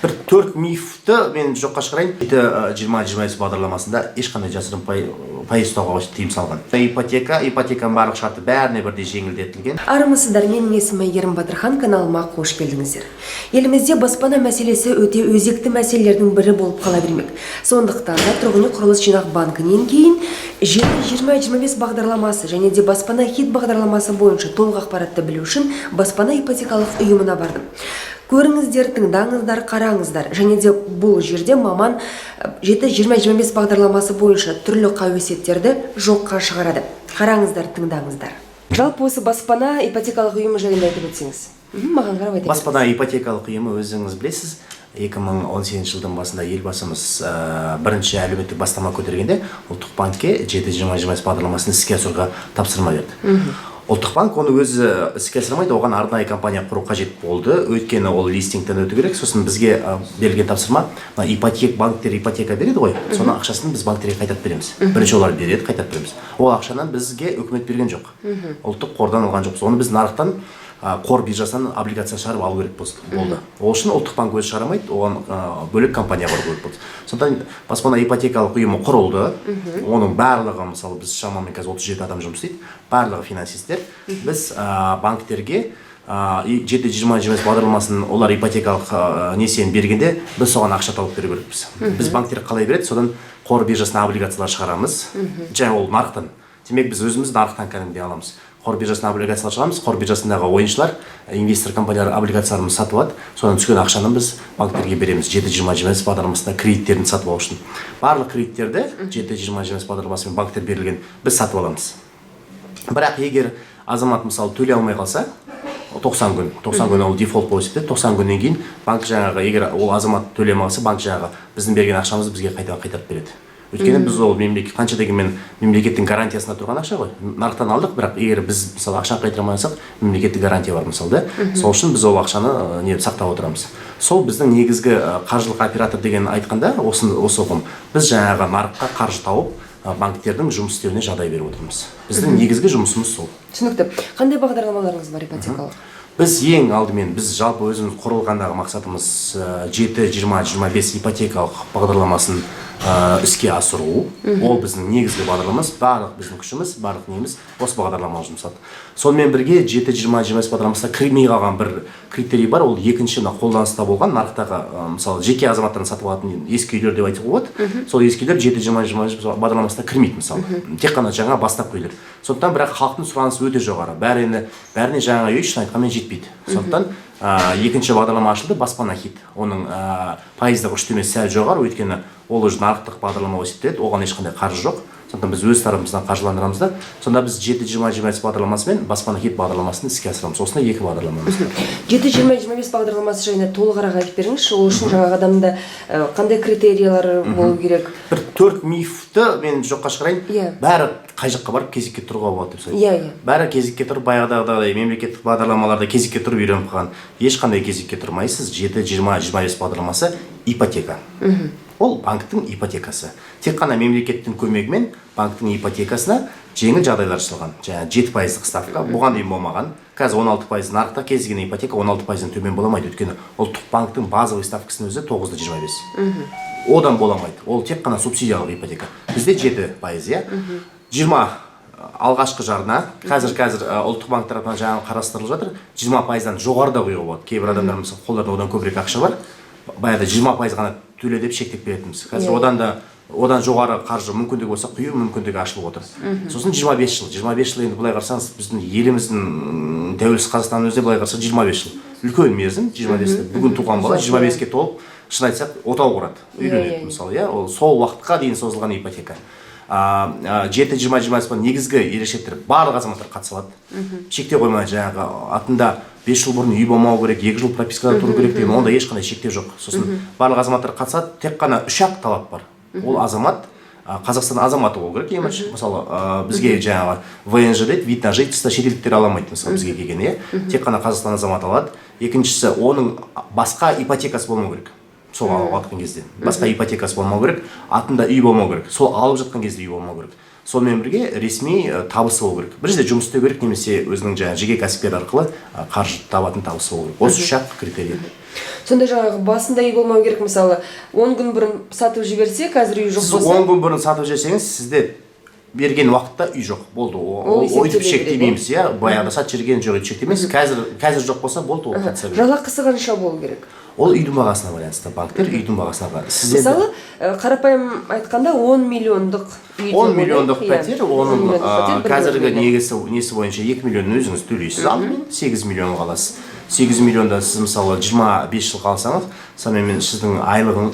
бір 4 мифті мен жоққа шығарайын. 20-25 бағдарламасында ешқандай жасырын пайыз ұстауға тыйым салған. Ипотеканың барлық шарты бәріне бірдей жеңілдетілген. Армысыздар, менің есімім Айгерім Батырхан, каналыма қош келдіңіздер. Елімізде баспана мәселесі өте өзекті мәселелердің бірі болып қала бермек. Сондықтан да тұрғын үй құрылыс жинақ банкінен кейін 20-25 бағдарламасы және де баспана хит бағдарламасы бойынша толық ақпаратты білу үшін баспана ипотекалық ұйымына бардым. Көріңіздер, тыңдаңыздар, қараңыздар. Және де бұл жерде маман 7-20-25 бағдарламасы бойынша түрлі қауесеттерді жоққа шығарады. Қараңыздар, тыңдаңыздар. Жалпы осы баспана ипотекалық ұйымы жайында айтып өтсеңіз. Маған қарап айтыңыз. Баспана ипотекалық ұйымы өзіңіз білесіз. 2018 жылдың басында елбасымыз бірінші әлеуметтік бастама көтергенде ұлттық банкке 7-20-25 бағдарламасын іске асыруға тапсырма берді. Ұлттық банк оны өзі іске асырмайды, оған арнайы компания құру қажет болды. Өйткені ол листингтен өту керек. Сосын бізге берілген тапсырма, банктер ипотека береді ғой, соны ақшасын біз банктерге қайтарып береміз. Бірінші олар береді, қайтарып береміз. Ол ақшаны бізге үкімет берген жоқ. Ұлттық қордан алған жоқпыз. Оны біз нарықтан қор биржасынан облигация шығарып алу керек болды. Ол үшін ұлттық банк өзі шығарамайды, оған бөлек компания құру керек болды. Сондықтан баспана ипотекалық ұйымы құрылды. Оның барлығы, мысалы біз шамамен қазір 37 адам жұмыс істейді. Барлығы финансисттер. Біз банктерге 7-20-25 бағдарламасын олар ипотекалық несиені бергенде біз соған ақша тауып беру керекпіз. Біз банктер қалай береді, содан қор биржасына облигациялар шығарамыз. Жай ол нарықтан. Демек біз өзіміз нарықтан кәдімгідей аламыз. Қор биржасына облигациялар шығарамыз, қор биржасындағы ойыншылар, инвестор компаниялар облигацияларын сатып алады, содан түскен ақшаны біз банктерге береміз 7-20-25 бағдарламасында кредиттерін сатып алу үшін. Барлық кредиттерді 7-20-25 бағдарламасымен банктер берілген біз сатып аламыз. Бірақ егер азамат мысалы төлей алмай қалса, 90 күн ол дефолт болып есептеледі. 90 күннен кейін банк жаңағы, егер ол азамат төлей алмай қалса, банк жаңағы біздің берген ақшамызды бізге қайтарып береді. Өйткені біз ол қанша дегенмен мемлекеттің гарантиясында тұрған ақша ғой. Нарықтан алдық, бірақ егер біз мысалы ақшаны қайтара алмасақ, мемлекеттік гарантия бар мысалы да. Сол үшін біз ол ақшаны сақтап отырамыз. Сол біздің негізгі қаржылық оператор деген айтқанда осы ұғым. Біз жаңағы нарыққа қаржы тауып, банктердің жұмыс істеуіне жағдай беріп отырмыз. Біздің негізгі жұмысымыз сол. Түсінікті. Қандай бағдарламаларыңыз бар ипотекалық? Біз ең алдымен, біз жалпы өзіміз құрылғандағы мақсатымыз 7-20-25 ипотекалық бағдарламасын іске асыру. Ол біздің негізгі бағдарламамыз, барлық біздің күшіміз, барлық неміз осы бағдарламаға жұмсады. Сонымен бірге 7-20-25 бағдарламасында кірмей қалған бір критерий бар, ол екінші қолданыста болған нарықтағы мысалы жеке азаматтардан сатып алатын ескі үйлер деп айтуға болады. Сол ескі үйлер 7-20-25 бағдарламасына кірмейді мысалы. Тек қана жаңа бастапқы үйлер. Сондықтан бірақ халықтың сұранысы өте жоғары. Бәріне жаңа үй шын айтқанмен жетпейді. Сондықтан екінші бағдарлама ашылды, баспана хит. Оның пайыздық үштемесі сәл жоғары, өйткені ол уже нарықтық бағдарлама есептеледі, оған ешқандай қаржы жоқ. Сондықтан біз өз тарапымыздан қаржыландырамыз да. Сонда біз 7-20-25 бағдарламасы мен баспана хит бағдарламасын іске асырамыз. Осындай екі бағдарламамыз. 7-20-25 бағдарламасы жайында толығырақ айтып беріңізші. Ол үшін жаңағы адамда қандай критериялары болу керек? Бір 4 мифті мен жоққа шығарайын. Бәрі қай жаққа барып кезекке тұруға болады деп сөйлейді. Бәрі кезекке тұрып, баяғыдағыдай мемлекеттік бағдарламаларда кезекке тұрып үйреніп қалған. Ешқандай кезекке тұрмайсыз. 7-20-25 бағдарламасы ипотека. Ол банктың ипотекасы. Тек қана мемлекеттің көмегімен банктың ипотекасына жеңіл жағдайлар жасалған. Жаңағы 7% ставка, бұған дейін болмаған. Қазір 16% нарықта кез келген ипотека 16%-ден төмен боламайды. Өйткені ұлттық банктың базовый ставкасының өзі 9.25. Одан боламайды. Ол тек қана субсидиялық ипотека. Бізде 7%, 20 алғашқы жарна. Қазір ұлттық банк тарапынан жаңағы қарастырылып жатыр. 20%-дан жоғарыда қоюға болады. Кейбір адамдар мысалы қолдарында одан көбірек ақша бар. Баяғыда 20% ғана төле деп шектеп беретінбіз. Қазір одан жоғары қаржы мүмкіндігі болса құю мүмкіндігі ашылып отыр. Сосын 25 жыл енді былай қарасаңыз біздің еліміздің тәуелсіз Қазақстанның өзінде былай қарасақ 25 жыл. Үлкен мерзім 25. Бүгін туған бала 25-ке толып, шын айтсақ, отау құрады. Үйленеді мысалы, ол сол уақытқа дейін созылған ипотека. 7-20-25 негізгі ерекшеліктер барлық азаматтар қатыса алады. Шектеу қоймай жаңағы атында 5 жыл бұрын үй болмау керек, 2 жыл пропискада тұру керек деген онда ешқандай шектеу жоқ. Сосын барлық азаматтар қатысады, тек қана 3-ақ талап бар. Ол азамат Қазақстан азаматы болу керек. Мысалы бізге жаңағы ВНЖ дейді, вид на жительство, шетелдіктер ала алмайды мысалы бізге келген, тек қана Қазақстан азаматы алады. Екіншісі, оның басқа ипотекасы болмау керек. Сол алып жатқан кезде. Басқа ипотекасы болмау керек, атында үй болмау керек. Сол алып жатқан кезде үй болмау керек. Сонымен бірге ресми табысы болу керек. Бір жерде жұмыс істеу керек, немесе өзінің жеке кәсіпкер арқылы қаржы табатын табысы болу керек. Осы үш критерий. Сонда жаңағы басында үй болмау керек, мысалы 10 күн бұрын сатып жіберсе, қазір үй жоқ Сіз болса. 10 күн бұрын сатып жіберсеңіз, сізде берген уақытта үй жоқ болды. Ол ойып шектемейміз, иә. Баяғыда сатып жіберген жоқ үй шектемейміз. Қазір жоқ болса болды, ол қатыса береді. Жалақысы қанша болу керек? Ол үйдің бағасына байланысты. Банктер үйдің бағасына байланысты. Мысалы, қарапайым айтқанда 10 миллиондық үй. 10 миллиондық пәтер, оның қазіргі несі бойынша 2 миллион өзіңіз төлейсіз. Алдымен 8 миллион қаласыз. 8 миллионда сіз мысалы 25 жыл қалсаңыз, сонымен сіздің айлығың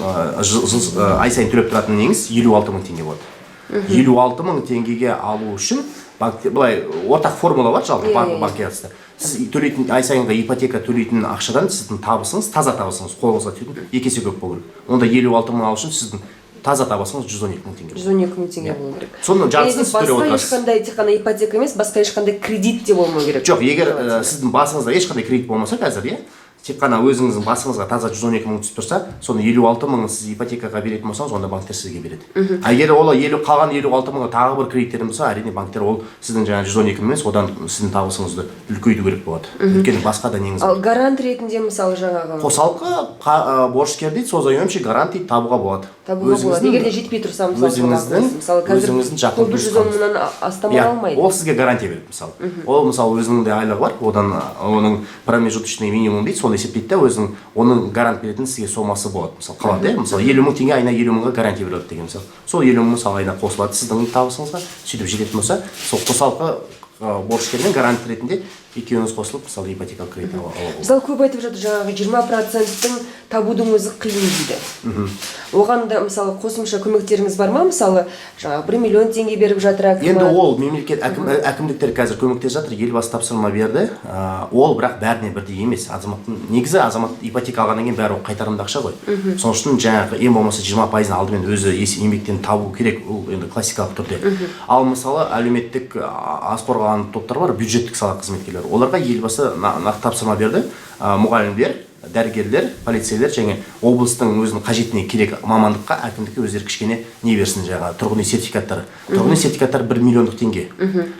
ай сайын төлеп тұратын неңіз 56 мың теңге болады. 56 мың теңгеге алу үшін былай ортақ формула бар жалпы банкке қатысты. Сіз төлейтін ай сайынғы ипотека төлейтін ақшадан сіздің табысыңыз, таза табысыңыз қолыңызға тиетін 2 есе көп болу керек. Онда 56 мың алу үшін сіздің таза табысыңыз 112 мың теңге. 112 мың теңге болу керек. Соның жартысын сіз төлеп отырасыз. Басқа ешқандай тек қана ипотека емес, басқа ешқандай кредит те болмау керек. Жоқ, егер сіздің басыңызда ешқандай кредит болмаса қазір, иә, тек қана өзіңіздің басыңызға таза 112 мың түсіп тұрса, соны 56 мың сіз ипотекаға беретін болсаңыз, онда банктер сізге береді. Егер ол қалған 56 мыңға тағы бір кредиттер болса, әрине банктер ол сіздің жаңа 112 мың емес, одан сіздің табысыңызды үлкейту керек болады. Өйткені басқа да неңіз. Ал гарант ретінде мысалы жаңағы қосалқы борышкер дейді, созаемші гарант дейді, табуға болады. Табуға болады. Егер де жетпей тұрса, мысалы қазір көбі 110 мыңнан астам ала алмайды. Ол сізге гарантия береді, мысалы. Ол мысалы өзінің де айлығы бар, одан оның промежуточный минимум дейді, соны есептейді, оның гарант беретін сізге сомасы болады. Мысалы қалады, мысалы 50 мың теңге айына 50 мыңға гарантия береді деген мысалы. Сол 50 мың мысалы айына қосылады сіздің табысыңызға, сөйтіп жететін болса, сол қосалқы борышкермен гарант ретінде екеуіңіз қосылып, мысалы ипотекалық кредит алуға. Мысалы көп айтып жатыр, жаңағы 20%-тің табудың өзі қиын дейді. Оған да мысалы қосымша көмектеріңіз бар ма? Мысалы жаңағы 1 миллион теңге беріп жатыр әкім. Енді ол мемлекет әкімдіктер қазір көмектесіп жатыр, елбасы тапсырма берді. Ол бірақ бәріне бірдей емес. Негізі азамат ипотека алғаннан кейін бәрі қайтарымды ақша ғой. Соның үшін жаңағы ең болмаса 20%-ын алдымен өзі еңбектен табу керек, ол енді классикалық түрде. Ал мысалы әлеуметтік аз қорғалған топтар бар, бюджеттік сала қызметкерлері. Оларға елбасы нақты тапсырма берді. Мұғалімдер, дәрігерлер, полицейлер және облыстың өзінің қажетіне керек мамандыққа әкімдікке өздері кішкене не берсін, жаңағы тұрғын үй сертификаттары. Тұрғын үй сертификаттары 1 миллиондық теңге.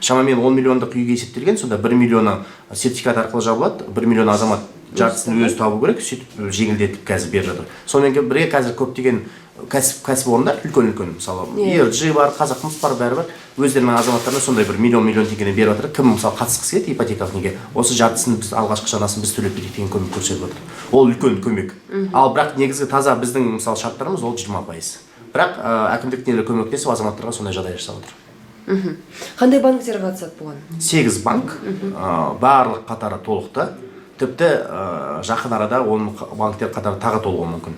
Шамамен 10 миллиондық үйге есептелген, сонда 1 миллионы сертификат арқылы жабылады. 1 миллион азамат жартысын өзі табу керек, сөйтіп жеңілдетіп қазір беріп жатыр. Сонымен бірге қазір көптеген кәсіпорындар үлкен мысалы ERG бар, Қазақмыс бар, бәрі бар. Өздерінің азаматтарына сондай бір миллион теңгені беріп жатыр. Кім мысалы қатысқысы келеді ипотекалық неге? Осы жартысын біз алғашқы жарнасын біз төлеп берейік деген көмек көрсетіп отыр. Ол үлкен көмек. Ал бірақ негізгі таза біздің мысалы шарттарымыз ол 20%. Бірақ әкімдіктер көмектесіп азаматтарға сондай жағдай жасап отыр. Қандай банктер қатысады бұған? 8 банк, барлық қатары толықты. Тіпті жақын арада 10 банктер қатары тағы толуы мүмкін.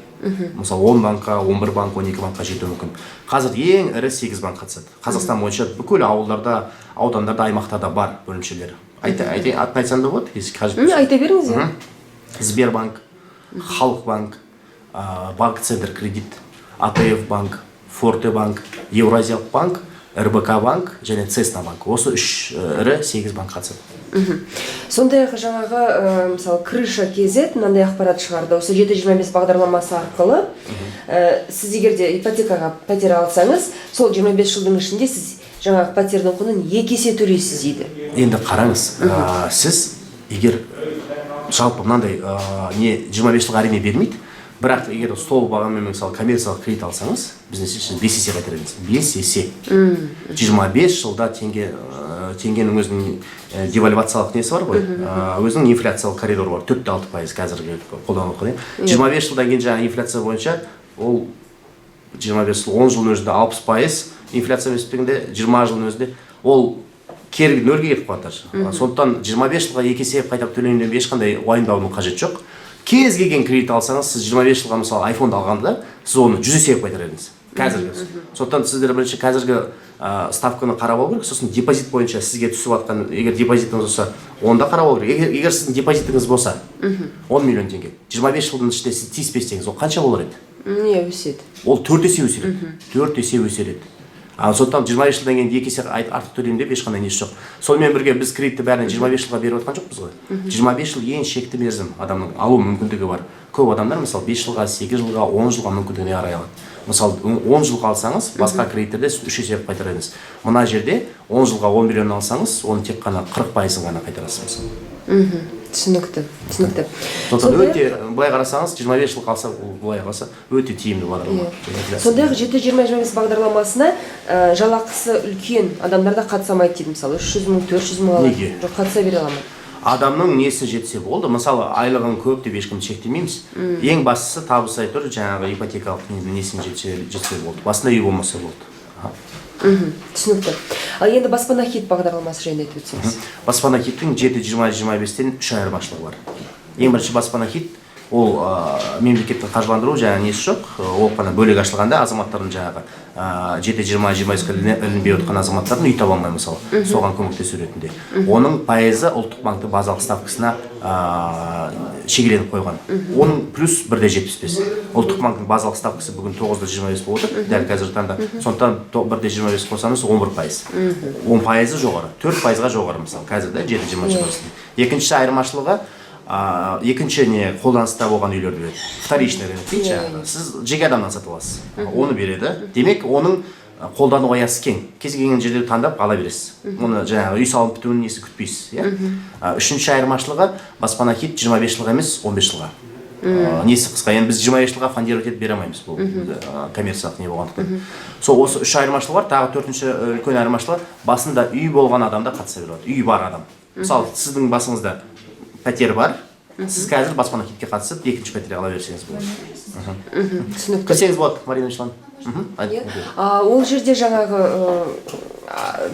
Мысалы 10 банкқа, 11 банк, 12 банкқа жетуі мүмкін. Қазір ең ірі 8 банк қатысады. Қазақстан бойынша бүкіл ауылдарда, аудандарда, аймақтарда бар бөлімшелері. Атын айтсам да болады, если қажет болса. Айта беріңіз. Сбербанк, Халық банк, Банк Центр кредит, АТФ банк, Форте банк, Евразиялық банк, РБК банк және Цесна банк. Осы 3 ірі 8 банк қатысады. Сондай жаңағы мысалы крыша KZ мынандай ақпарат шығарды. Осы 725 бағдарламасы арқылы сіз егер де ипотекаға пәтер алсаңыз, сол 25 жылдың ішінде сіз жаңағы пәтердің құнын 2 есе төлейсіз дейді. Енді қараңыз, сіз егер жалпы мынандай 25 жылға әрине бермейді, бірақ егер сол бағамен мысалы коммерциялық кредит алсаңыз, бизнес үшін 5 есе қайтарасыз. 5 есе. 25 жылда теңгенің өзінің девальвациялық несі бар ғой, өзінің инфляциялық коридоры бар, 4-6% қазіргі қолданылып отыр. 25 жылдан кейін жаңа инфляция бойынша ол 25 жыл, 10 жылдың өзінде 60% инфляция өспегенде 20 жылдың өзінде ол нөлге кетіп қалады. Сондықтан 25 жылға 2 есе қайтарып төлеуіне ешқандай уайымдаудың қажеті жоқ. Кез келген кредит алсаңыз, сіз 25 жылға мысалы iPhone алғанда, сіз оны 100 есе қайтарар едіңіз. Қазіргі. Сондықтан сіздер бірінші қазіргі ставканы қарап алу керек, сосын депозит бойынша сізге түсіп жатқан, егер депозитіңіз болса, онда қарап алу керек. Егер сіздің депозитіңіз болса, 10 миллион теңге, 25 жылдың ішінде сіз тиіспесеңіз, ол қанша болар еді? Не өседі? Ол 4 есе өсер. 4 есе өсер еді. Сондықтан 25 жылдан кейін 2 есе артық төлеймін деп ешқандай несі жоқ. Сонымен бірге біз кредитті бәріне 25 жылға беріп отқан жоқпыз ғой. 25 жыл ең шекті мерзім адамның алу мүмкіндігі бар. Көп адамдар мысалы 5 жылға, 8 жылға, 10 жылға мүмкіндігіне қарай алады. Мысалы 10 жылға алсаңыз, басқа кредиттерде 3 есе қайтарасыз. Мына жерде 10 жылға 10 миллион алсаңыз, оны тек қана 40%-ын ғана қайтарасыз. түсінікті. Сондықтан өте былай қарасаңыз 25 жыл қалса былай қалса өте тиімді бағдарлама. Сондай-ақ 7-20-25 бағдарламасына жалақысы үлкен адамдар да қатыса алмайды дейді, мысалы 300 мың 400 мың алады. Жоқ, қатыса бере ала ма? Адамның несі жетсе болды. Мысалы айлығын көп деп ешкім шектемейміз. Ең бастысы табыс айтыр, жаңағы ипотекалық несін жетсе болды. Басында үй болмаса болды. Түсінікті. Ал енді баспана хит бағдарламасы жайында айтып өтсеңіз. Баспана хиттің 7-20-25-тен 3 айырмашылығы бар. Ең бірінші баспана хит ол мемлекеттің қаржыландыру жаңағы несі жоқ. Ол қана бөлек ашылғанда азаматтардың жаңағы 7-20-25-ке ілінбей отқан азаматтардың үй таба алмай мысалы. Соған көмектесу ретінде. Оның пайызы ұлттық банктың базалық ставкасына шегеленіп қойған. Оның плюс 1,75. Ұлттық банктың базалық ставкасы бүгін 9,25 болып отыр. Дәл қазіргі таңда. Сондықтан 1,25 қосамыз 11%. 10% жоғары. 4%-ға жоғары мысалы. Қазірде 7-20-25. Екінші айырмашылығы екінші не қолданыста болған үйлерді береді. Вторичный рынок дейді жаңағы. Сіз жеке адамнан сатып аласыз. Оны береді. Демек, оның қолдану аясы кең. Кез келген жерде таңдап ала бересіз. Оны жаңағы үй салып бітуін несі күтпейсіз, иә? Үшінші айырмашылығы баспана хит 25 жылға емес, 15 жылға. Несі қысқа. Енді біз 25 жылға фондировать етіп бере алмаймыз, бұл коммерциялық не болғандықтан. Сол осы үш айырмашылығы бар. Тағы төртінші үлкен айырмашылығы басында үй болған адамда қатыса береді. Үй бар адам. Мысалы, сіздің басыңызда пәтер бар. Сіз қазір баспана хитке қатысып, екінші пәтерге ала берсеңіз болады. Түсінікті. Кірсеңіз болады, Марина Вячеславовна. Ол жерде жаңағы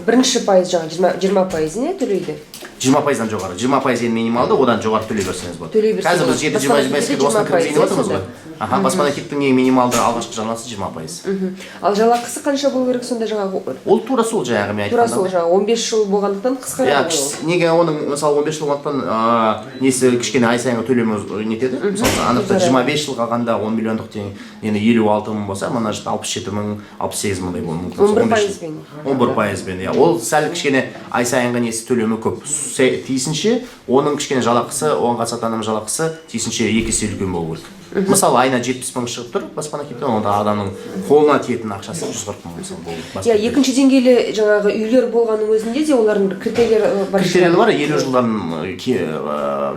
бірінші пайыз жаңағы 20% не төлейді? 20%-дан жоғары. 20% минималды, одан жоғары төлей берсеңіз болады. Қазір біз 7-20-25-ке осыны кіргізейін отырмыз ғой. Баспана хиттің ең минималды алғашқы жалақысы 20%. Ал жалақысы қанша болу керек сонда жаңағы? Ол тура сол жаңағы мен айтқанда. Тура сол жаңағы 15 жыл болғандықтан қысқарады. Неге оның мысалы 15 жыл болғандықтан несі кішкене ай сайынғы төлемі нетеді? Мысалы анықта 25 жыл қалғанда 10 миллиондық теңге, енді 56 мың болса, мына жерде 67 мың, 68 мыңдай болуы мүмкін. 11%-бен. 11%-бен, иә. Ол сәл кішкене ай сайынғы несі төлемі көп. Тиісінше оның кішкене жалақысы, оған қатысатын адамның жалақысы тиісінше 2 есе үлкен болу керек. Мысалы айына 70 мың шығып тұр баспана хиттен, онда адамның қолына тиетін ақшасы 140 мың мысалы болды. Иә, екінші деңгейлі жаңағы үйлер болғанның өзінде де олардың бір критериялары бар. Критериялары бар, 50 жылдан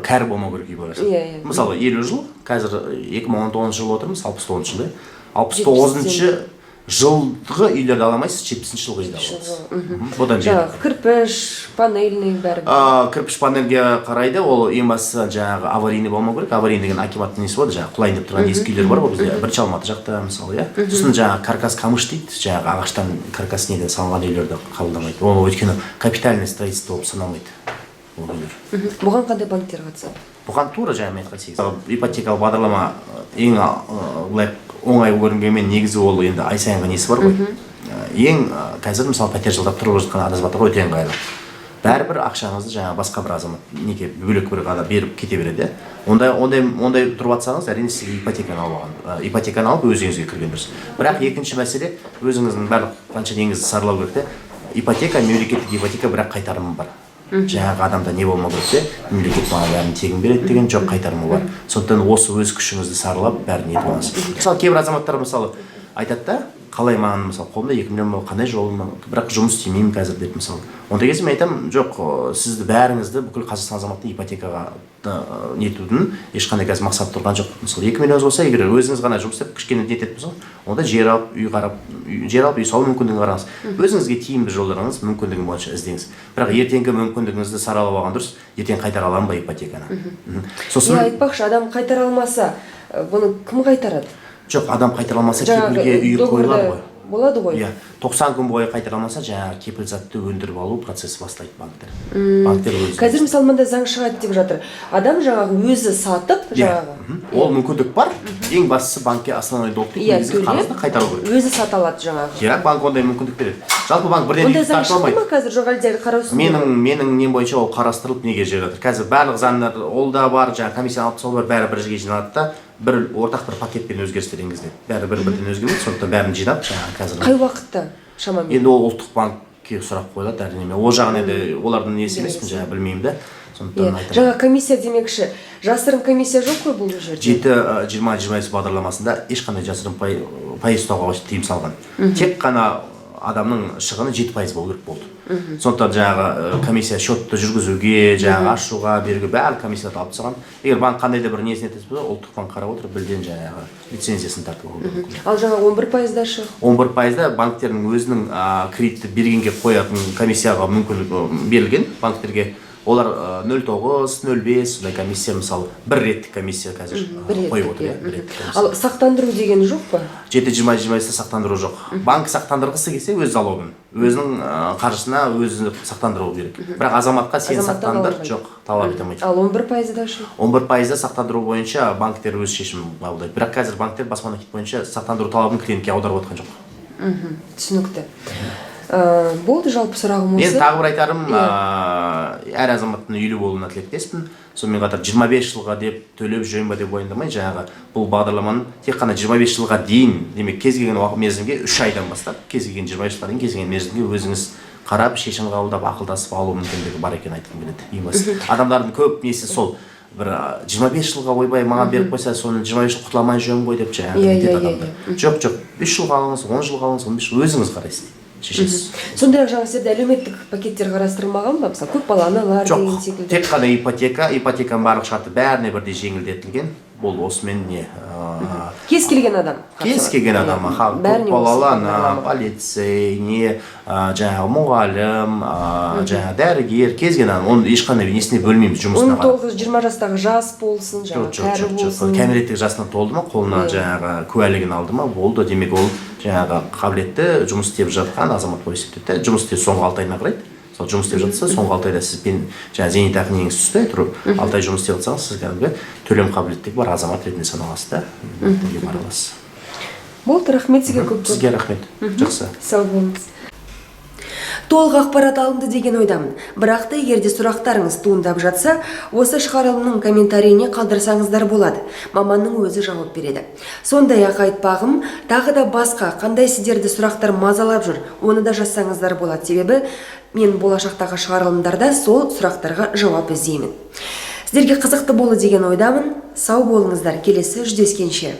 кәрі болмау керек үй болса. Мысалы 50 жыл, қазір 2019 жыл отырмыз, 69 жылда. 69-шы жылғы үйлерді аламайсыз, 70-ші жылғы үйді аласыз. Бұдан жаңағы кірпіш, панельный бәрі. Кірпіш панельге қарайды, ол ең бастысы жаңағы аварийный болмау керек. Аварийный деген акиматтың несі болады, жаңағы құлайын деп тұрған ескі үйлер бар ғой бізде, бірінші Алматы жақта мысалы, иә. Сосын жаңағы каркас камыш дейді, жаңағы ағаштан каркас неден салынған үйлерді қабылдамайды. Ол өйткені капитальный строительство болып саналмайды ол үйлер. Бұған қандай банктер қатысады? Бұған тура жаңа мен айтқан секілді. Ипотекалық бағдарлама ең оңай көрінгенмен негізі ол енді ай сайынғы несі бар ғой. Ең қазір мысалы пәтер жалдап тұрып жатқан азаматтарға өте ыңғайлы. Бәрібір ақшаңызды жаңа басқа бір азамат неге бөлек бір адам беріп кете береді. Ондай тұрып жатсаңыз, әрине сізге ипотеканы алып алған. Ипотеканы алып өзіңізге кірген дұрыс. Бірақ екінші мәселе өзіңіздің барлық қанша неңізді саралау керек те. Ипотека, мемлекеттік ипотека, бірақ қайтарымы бар. Жаңағы адамда не болмау керек те, мемлекет маған бәрін тегін береді деген жоқ, қайтарымы бар. Сондықтан осы өз күшіңізді саралап бәрін етіп аласыз. Мысалы кейбір азаматтар мысалы айтады да, қалай маған мысалы қолымда 2 миллион бол, қандай жолым, бірақ жұмыс істемеймін қазір деп мысалы. Ондай кезде мен айтамын, жоқ, сізді бәріңізді бүкіл Қазақстан азаматын ипотекаға нетудің ешқандай қазір мақсат тұрған жоқ. Мысалы 2 миллион болса, егер өзіңіз ғана жұмыс істеп кішкене нететін болса, онда жер алып, үй қарап, жер алып, үй салу мүмкіндігін қараңыз. Өзіңізге тиімді жолдарыңыз мүмкіндігін бойынша іздеңіз. Бірақ ертеңгі мүмкіндігіңізді саралап алған дұрыс, ертең қайтара аламын ба ипотеканы? Сосын айтпақшы, адам қайтара алмаса, бұны кім қайтарады? Жоқ, адам қайтара алмаса кепілге үй қойылады ғой. Болады ғой. Иә, 90 күн бойы қайтара алмаса, жаңағы кепілзатты өндіріп алу процесі бастайды банктер. Банктер өзі. Қазір мысалы мында заң шығады деп жатыр. Адам жаңағы өзі сатып, жаңағы. Ол мүмкіндік бар. Ең бастысы банкке основной долг негізгі қарызды қайтару керек. Өзі сата алады жаңағы. Иә, банк ондай мүмкіндік береді. Жалпы банк бірден үй сатып алмайды. Онда заң шықты ма қазір, жоқ әлде қарау үстінде? Менің нем бойынша ол қарастырылып неге жер жатыр. Қазір барлық заңдар ол да бар, жаңағы комиссия алып сол бәрі бір жерге жиналады да, бір ортақ бір пакетпен өзгерістер енгізіледі. Бәрі бір-бірден өзгермейді, сондықтан бәрін жинап жаңағы қазір. Қай уақытта шамамен? Енді ол ұлттық банкке сұрақ қойылады, әрине. Ол жағын енді олардың несі емеспін, жаңа білмеймін да. Сондықтан айтамын. Жаңа комиссия демекші, жасырын комиссия жоқ қой бұл жерде? 7-20-25 бағдарламасында ешқандай жасырын пайыз ұстауға тыйым салған. Тек қана адамның шығыны 7% болу керек болды. Сондықтан жаңағы комиссия счетты жүргізуге, жаңағы ашуға, беруге бәрі комиссия алып тастаған. Егер банк қандай да бір несін ететін болса, ұлттық банк қарап отырып білден жаңағы лицензиясын тартып алуы мүмкін. Ал жаңағы 11%-да шы? 11%-да банктердің өзінің кредитті бергенге қоятын комиссияға мүмкіндік берілген банктерге. Олар 0,9, 0,5 сондай комиссия, мысалы бір реттік комиссия қазір қойып отыр. Ал сақтандыру деген жоқ па? 7-20-20-да сақтандыру жоқ. Банк сақтандырғысы келсе өз залогын, өзінің қаржысына өзі сақтандыру керек. Бірақ азаматқа сен сақтандыр, жоқ, талап ете алмайды. Ал 11%-да шы? 11%-да сақтандыру бойынша банктер өз шешімін қабылдайды. Бірақ қазір банктер баспана кредит бойынша сақтандыру талабын клиентке аударып отқан жоқ. Түсінікті. Болды жалпы сұрағым осы. Мен тағы бір айтарым, әр азаматтың үйлі болуына тілектеспін. Сонымен қатар 25 жылға деп төлеп жүрем ба деп ойындамай, жаңағы бұл бағдарламаның тек қана 25 жылға дейін, демек кез келген мерзімге 3 айдан бастап, кез келген 25 жылға дейін кез келген мерзімге өзіңіз қарап, шешім қабылдап, ақылдасып алу мүмкіндігі бар екен айтқым келеді. Адамдардың көп несі сол бір 25 жылға ойбай маған беріп қойса, соны 25 жыл құтыла алмай жүремін ғой деп жаңағы нетеді адамдар. Жоқ, 3 жылға алыңыз, 10 жылға алыңыз, 15 жыл өзіңіз қарайсыз. Сондай-ақ жаңа сіздерде әлеуметтік пакеттер қарастырылмаған ба? Мысалы, көп балалы аналар деген секілді. Тек қана ипотеканың барлық шарты бәріне бірдей жеңілдетілген. Бұл осымен не? Кез келген адам. Кез келген адам, көп балалы ана, полицей, не жаңағы мұғалім, жаңағы дәрігер, кез келген адам. Оны ешқандай несіне бөлмейміз жұмысына. 19-20 жастағы жас болсын, жаңағы кәрі болсын. Кәмелеттік жасына толды ма, қолына жаңағы куәлігін алды ма, болды. Демек ол жаңағы қабілетті жұмыс істеп жатқан азамат болып есептеледі. Жұмыс істеп соңғы 6 айына қарайды. Сол жұмыс істеп жатса, соңғы 6 айда сізбен жаңағы зейнетақы неңіз ұстай тұрып, 6 ай жұмыс істеп жатсаңыз, сіз кәдімгі төлем қабілеттігі бар азамат ретінде саналасыз да. Болды, рахмет сізге көп. Сізге рахмет. Жақсы. Сау болыңыз. Толық ақпарат алынды деген ойдамын. Бірақ та егерде сұрақтарыңыз туындап жатса, осы шығарылымның комментарийіне қалдырсаңыздар болады. Маманның өзі жауап береді. Сондай-ақ айтпағым, тағы да басқа қандай сіздерді сұрақтар мазалап жүр, оны да жазсаңыздар болады. Себебі мен болашақтағы шығарылымдарда сол сұрақтарға жауап іздеймін. Сіздерге қызықты болды деген ойдамын. Сау болыңыздар, келесі жүздескенше.